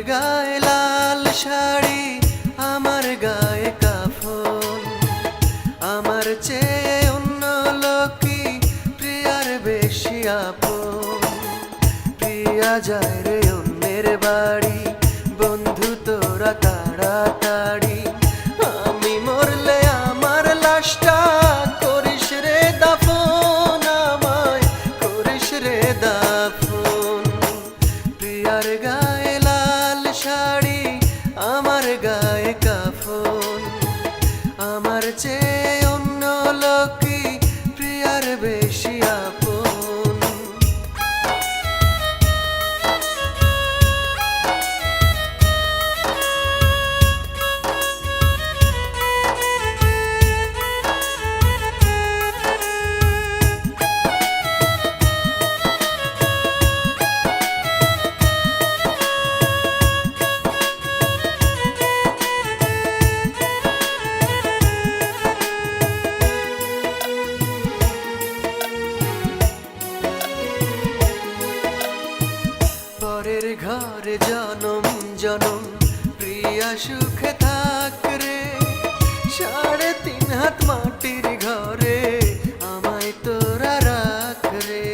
গায়ে লাল শাড়ি, আমার গায়ে কাফন, আমার চেয়ে অন্য লোকই প্রিয়ার বেশি আপন। প্রিয়া যায় রে অন্যের বাড়ি, বন্ধু তোরা তাড়াতাড়ি, আমি মরলে আমার লাশটা করিস রে দাফন, আমায় করিস রে দাফন। প্রিয়ার গায়ে লাল শাড়ি, আমার গায়ে কাফন, আমার চেয়ে অন্য লোকই প্রিয়ার বেশি আপন। পরের ঘরে জনম জনম প্রিয়া সুখে থাক রে, 3.5 হাত মাটির ঘরে আমায় তোরা রাখ রে।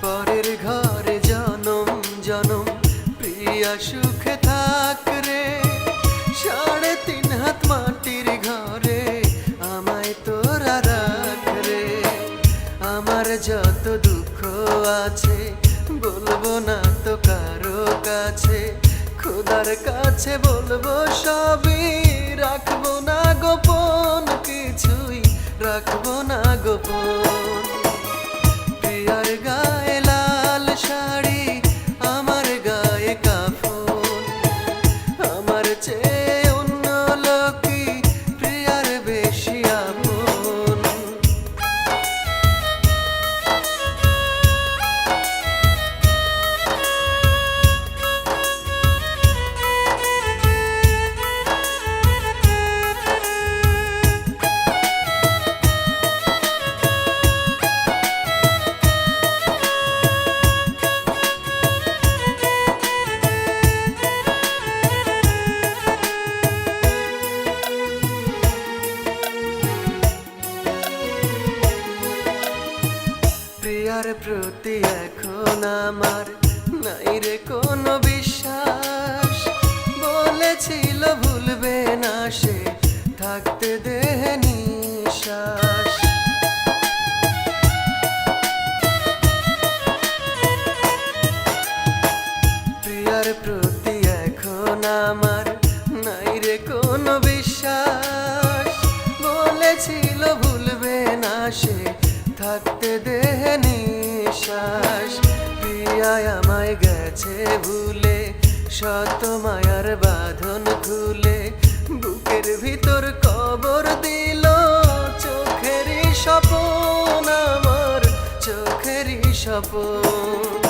পরের ঘরে জনম জনম প্রিয়া সুখে থাক রে, 3.5 হাত মাটির ঘরে আমায় তোরা রাখ রে। আমার যত দুঃখ আছে বলবো না তো কারো কাছে, খোদার কাছে বলবো সবই, রাখবো না গোপন, কিছুই রাখবো না গোপন। প্রিয়ার গায়ে লাল শাড়ি, আমার গায়ে কাফন, আমার চেয়ে অন্য লোকই প্রিয়ার বেশি আপন। প্রিয়ার প্রতি এখন আমার নাই রে কোনো বিশ্বাস, বলেছিল ভুলবে না সে থাকতে দেহে নিঃশ্বাস। প্রিয়ার প্রতি এখন আমার নাই রে কোনো বিশ্বাস, বলেছিল ভুলবে না সে থাকতে দেহে নিঃশ্বাস। প্রিয়ায় আমায় গেছে ভুলে, শত মায়ার বাঁধন খুলে, বুকের ভিতর কবর দিল চোখেরই স্বপন, আমার চোখেরই স্বপন।